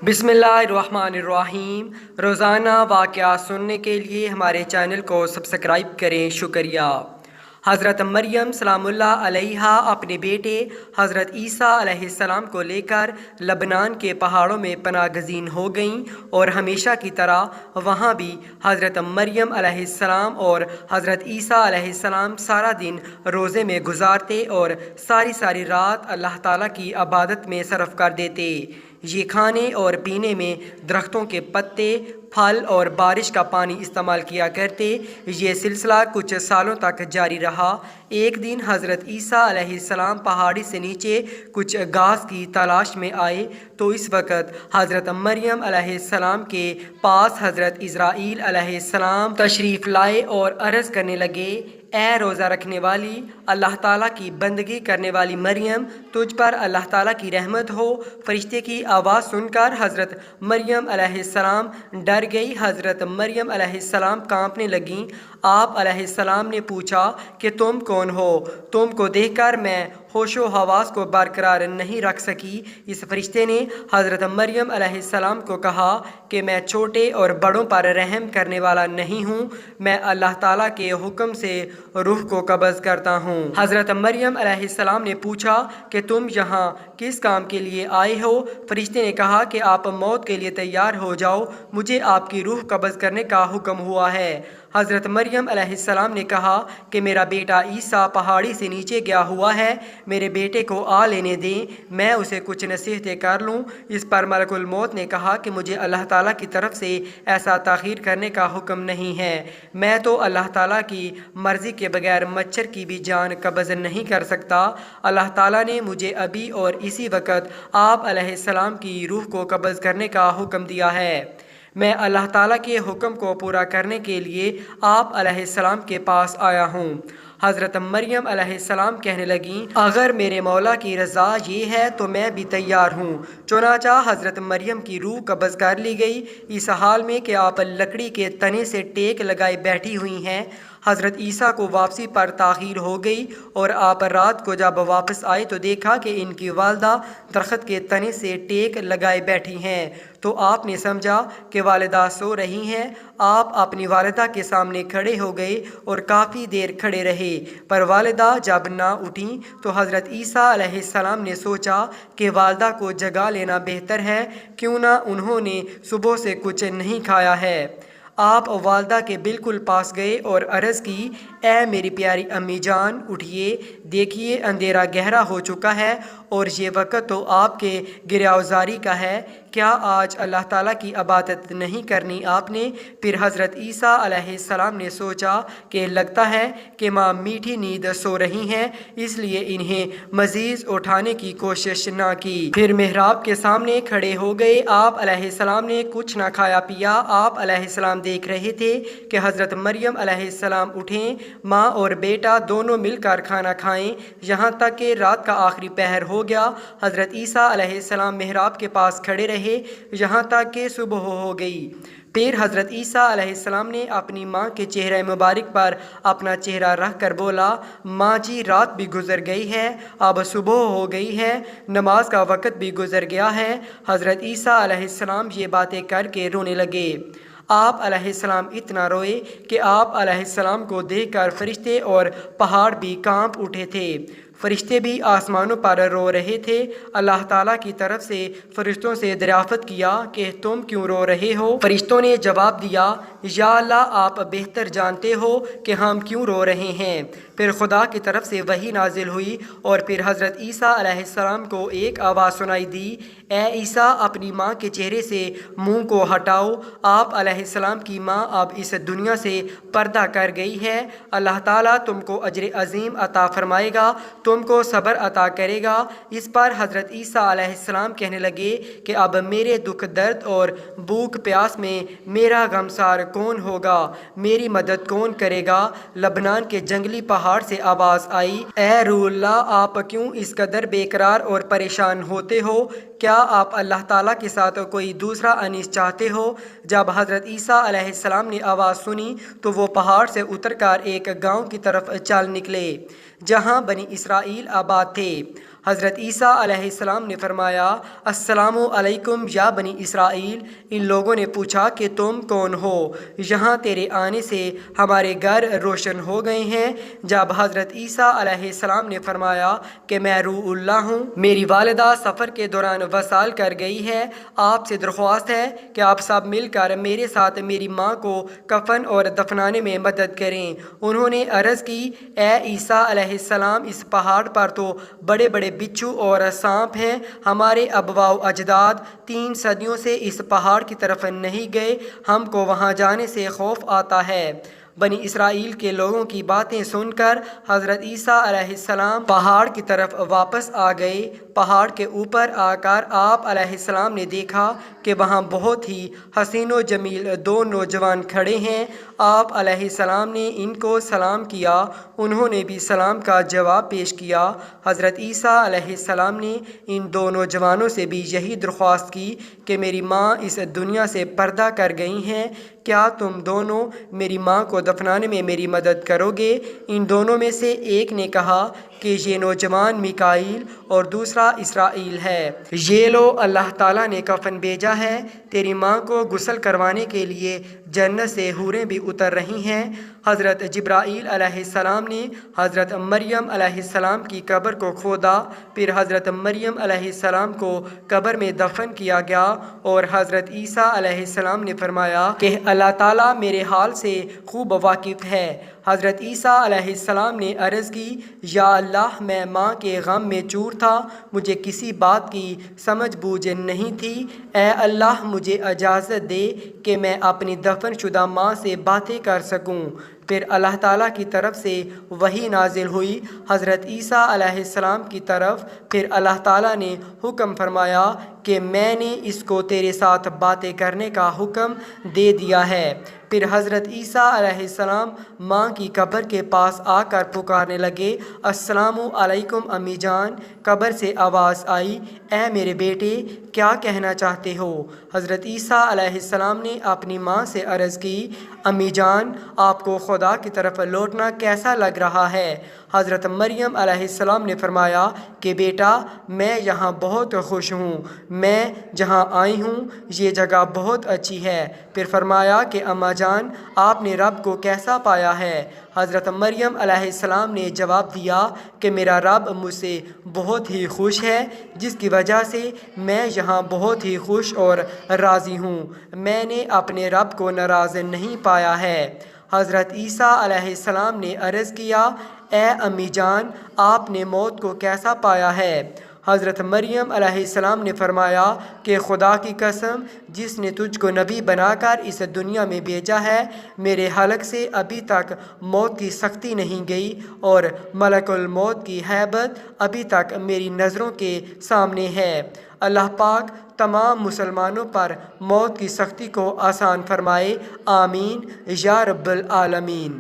बिस्मिल्लाहिर्रहमानिर्रहीम। रोज़ाना वाक़यात सुनने के लिए हमारे चैनल को सब्सक्राइब करें। शुक्रिया। हज़रत मरियम सलामुल्लाह अलैहा अपने बेटे हज़रत ईसा अलैहिस्सलाम को लेकर लबनान के पहाड़ों में पनाहगज़ीन हो गईं और हमेशा की तरह वहाँ भी हज़रत मरियम अलैहिस्सलाम और हज़रत ईसा अलैहिस्सलाम सारा दिन रोज़े में गुजारते और सारी सारी रात अल्लाह ताला की इबादत में सरफ़ कर देते। ये खाने और पीने में दरख्तों के पत्ते, फल और बारिश का पानी इस्तेमाल किया करते। ये सिलसिला कुछ सालों तक जारी रहा। एक दिन हज़रत ईसा अलैहिस्सलाम पहाड़ी से नीचे कुछ घास की तलाश में आए तो इस वक्त हज़रत मरियम अलैहिस्सलाम के पास हज़रत इज़राइल अलैहिस्सलाम तशरीफ़ लाए और अर्ज़ करने लगे, ए रोज़ा रखने वाली, अल्लाह ताला की बंदगी करने वाली मरियम, तुझ पर अल्लाह ताला की रहमत हो। फरिश्ते की आवाज़ सुनकर हज़रत मरियम अलैहिस्सलाम डर गई। हज़रत मरियम अलैहिस्सलाम कांपने लगीं। आप अलैहिस्सलाम ने पूछा कि तुम कौन हो? तुमको देखकर मैं होशो हवास को बरकरार नहीं रख सकी। इस फरिश्ते ने हज़रत मरियम अलैहिस्सलाम को कहा कि मैं छोटे और बड़ों पर रहम करने वाला नहीं हूँ, मैं अल्लाह ताला के हुक्म से रूह को कब्ज़ करता हूँ। हज़रत मरियम अलैहिस्सलाम ने पूछा कि तुम यहाँ किस काम के लिए आए हो? फरिश्ते ने कहा कि आप मौत के लिए तैयार हो जाओ, मुझे आपकी रूह कब्ज़ करने का हुक्म हुआ है। हज़रत मरियम अलैहिस्सलाम ने कहा कि मेरा बेटा ईसा पहाड़ी से नीचे गया हुआ है, मेरे बेटे को आ लेने दें, मैं उसे कुछ नसीहतें कर लूँ। इस पर मलकुल मौत ने कहा कि मुझे अल्लाह ताला की तरफ से ऐसा ताख़ीर करने का हुक्म नहीं है, मैं तो अल्लाह ताला की मर्ज़ी के बगैर मच्छर की भी जान कब्ज़ नहीं कर सकता। अल्लाह ताला ने मुझे अभी और इसी वक्त आप अलैहिस्सलाम की रूह को कब्ज़ करने का हुक्म दिया है। मैं अल्लाह ताला के हुक्म को पूरा करने के लिए आप अलैहिस्सलाम के पास आया हूँ। हज़रत मरियम अलैहिस्सलाम कहने लगीं, अगर मेरे मौला की रज़ा ये है तो मैं भी तैयार हूँ। चुनांचा हज़रत मरियम की रूह कब्ज़ कर ली गई, इस हाल में कि आप लकड़ी के तने से टेक लगाए बैठी हुई हैं। हज़रत ईसा को वापसी पर ताख़ीर हो गई और आप रात को जब वापस आए तो देखा कि इनकी वालदा दरख्त के तने से टेक लगाए बैठी हैं। तो आपने समझा कि वालिदा सो रही हैं। आप अपनी वालिदा के सामने खड़े हो गए और काफ़ी देर खड़े रहे, पर वालिदा जब ना उठीं तो हज़रत ईसा अलैहिस्सलाम ने सोचा कि वालिदा को जगा लेना बेहतर है, क्यों ना उन्होंने सुबह से कुछ नहीं खाया है। आप वालदा के बिल्कुल पास गए और अर्ज़ की, ए मेरी प्यारी अम्मी जान, उठिए, देखिए अंधेरा गहरा हो चुका है और ये वक्त तो आपके गिरयावजारी का है, क्या आज अल्लाह ताला की इबादत नहीं करनी आपने? फिर हज़रत ईसा अलैहिस्सलाम ने सोचा कि लगता है कि माँ मीठी नींद सो रही हैं, इसलिए इन्हें मज़ीद उठाने की कोशिश ना की। फिर मेहराब के सामने खड़े हो गए। आप अलैहिस्सलाम ने कुछ ना खाया पिया। आप अलैहिस्सलाम देख रहे थे कि हज़रत मरियम अलैहिस्सलाम उठें, माँ और बेटा दोनों मिलकर खाना खाएं, यहाँ तक कि रात का आखिरी पहर हो गया। हज़रत ईसा अलैहिस्सलाम मेहराब के पास खड़े रहे यहाँ तक कि सुबह हो गई। फिर हज़रत ईसा अलैहिस्सलाम ने अपनी माँ के चेहरे मुबारक पर अपना चेहरा रख कर बोला, माँ जी, रात भी गुज़र गई है, अब सुबह हो गई है, नमाज का वक़्त भी गुज़र गया है। हज़रत ईसा अलैहिस्सलाम ये बातें करके रोने लगे। आप अलैहिस्सलाम इतना रोए कि आप अलैहिस्सलाम को देखकर फरिश्ते और पहाड़ भी कांप उठे थे। फरिश्ते भी आसमानों पर रो रहे थे। अल्लाह ताला की तरफ से फरिश्तों से दरियाफ़त किया कि तुम क्यों रो रहे हो? फरिश्तों ने जवाब दिया, या अल्लाह, आप बेहतर जानते हो कि हम क्यों रो रहे हैं। फिर खुदा की तरफ से वही नाजिल हुई और फिर हज़रत ईसा अलैहिस्सलाम को एक आवाज़ सुनाई दी, ए ईसा, अपनी माँ के चेहरे से मुँह को हटाओ। आप अलैहिस्सलाम की माँ अब इस दुनिया से पर्दा कर गई है। अल्लाह ताला तुमको अजर अज़ीम अता फरमाएगा, तुमको सब्र अता करेगा। इस पर हज़रत ईसा अलैहिस्सलाम कहने लगे कि अब मेरे दुख दर्द और भूख प्यास में मेरा गमसार कौन होगा, मेरी मदद कौन करेगा? लबनान के जंगली पहाड़ से आवाज़ आई, ए रूहुल्लाह, आप क्यों इस कदर बेकरार और परेशान होते हो? क्या आप अल्लाह ताला के साथ कोई दूसरा अनीस चाहते हो? जब हज़रत ईसा अलैहिस्सलाम ने आवाज़ सुनी तो वो पहाड़ से उतरकर एक गांव की तरफ चल निकले जहां बनी इसराइल आबाद थे। حضرت عیسیٰ علیہ السلام نے فرمایا السلام علیکم یا بنی اسرائیل۔ ان لوگوں نے پوچھا کہ تم کون ہو؟ یہاں تیرے آنے سے ہمارے گھر روشن ہو گئے ہیں۔ جب حضرت عیسیٰ علیہ السلام نے فرمایا کہ میں روح اللہ ہوں، میری والدہ سفر کے دوران وصال کر گئی ہے، آپ سے درخواست ہے کہ آپ سب مل کر میرے ساتھ میری ماں کو کفن اور دفنانے میں مدد کریں۔ انہوں نے عرض کی اے عیسیٰ علیہ السلام، اس پہاڑ پر تو بڑے بڑے بچھو اور سانپ ہیں، ہمارے آباء و اجداد 3 صدیوں سے اس پہاڑ کی طرف نہیں گئے، ہم کو وہاں جانے سے خوف آتا ہے۔ بنی اسرائیل کے لوگوں کی باتیں سن کر حضرت عیسیٰ علیہ السلام پہاڑ کی طرف واپس آ گئے۔ پہاڑ کے اوپر آ کر آپ علیہ السلام نے دیکھا کہ وہاں بہت ہی حسین و جمیل 2 نوجوان کھڑے ہیں۔ آپ علیہ السلام نے ان کو سلام کیا، انہوں نے بھی سلام کا جواب پیش کیا۔ حضرت عیسیٰ علیہ السلام نے ان 2 نوجوانوں سے بھی یہی درخواست کی کہ میری ماں اس دنیا سے پردہ کر گئی ہیں، کیا تم دونوں میری ماں کو دفنانے میں میری مدد کرو گے؟ ان دونوں میں سے ایک نے کہا کہ یہ نوجوان میکائیل اور دوسرا اسرائیل ہے۔ یہ لو، اللہ تعالیٰ نے کفن بھیجا ہے، تیری ماں کو غسل کروانے کے لیے جنت سے حوریں بھی اتر رہی ہیں۔ حضرت جبرائیل علیہ السلام نے حضرت مریم علیہ السلام کی قبر کو کھودا، پھر حضرت مریم علیہ السلام کو قبر میں دفن کیا گیا، اور حضرت عیسیٰ علیہ السلام نے فرمایا کہ اللہ تعالیٰ میرے حال سے خوب واقف ہے۔ حضرت عیسیٰ علیہ السلام نے عرض کی یا اللہ، میں ماں کے غم میں چور تھا، مجھے کسی بات کی سمجھ بوجھ نہیں تھی، اے اللہ مجھے اجازت دے کہ میں اپنی دفن شدہ ماں سے باتیں کر سکوں۔ پھر اللہ تعالیٰ کی طرف سے وحی نازل ہوئی حضرت عیسیٰ علیہ السلام کی طرف، پھر اللہ تعالیٰ نے حکم فرمایا کہ میں نے اس کو تیرے ساتھ باتیں کرنے کا حکم دے دیا ہے۔ پھر حضرت عیسیٰ علیہ السلام ماں کی قبر کے پاس آ کر پکارنے لگے السلام علیکم امی جان۔ قبر سے آواز آئی اے میرے بیٹے، کیا کہنا چاہتے ہو؟ حضرت عیسیٰ علیہ السلام نے اپنی ماں سے عرض کی امی جان، آپ کو خدا کی طرف لوٹنا کیسا لگ رہا ہے؟ حضرت مریم علیہ السلام نے فرمایا کہ بیٹا، میں یہاں بہت خوش ہوں، میں جہاں آئی ہوں یہ جگہ بہت اچھی ہے۔ پھر فرمایا کہ اماں جان، آپ نے رب کو کیسا پایا ہے؟ حضرت مریم علیہ السلام نے جواب دیا کہ میرا رب مجھ سے بہت ہی خوش ہے، جس کی وجہ سے میں یہاں بہت ہی خوش اور راضی ہوں، میں نے اپنے رب کو ناراض نہیں پایا ہے۔ حضرت عیسیٰ علیہ السلام نے عرض کیا اے امی جان، آپ نے موت کو کیسا پایا ہے؟ حضرت مریم علیہ السلام نے فرمایا کہ خدا کی قسم، جس نے تجھ کو نبی بنا کر اس دنیا میں بھیجا ہے، میرے حلق سے ابھی تک موت کی سختی نہیں گئی، اور ملک الموت کی ہیبت ابھی تک میری نظروں کے سامنے ہے۔ اللہ پاک تمام مسلمانوں پر موت کی سختی کو آسان فرمائے، آمین یا رب العالمین۔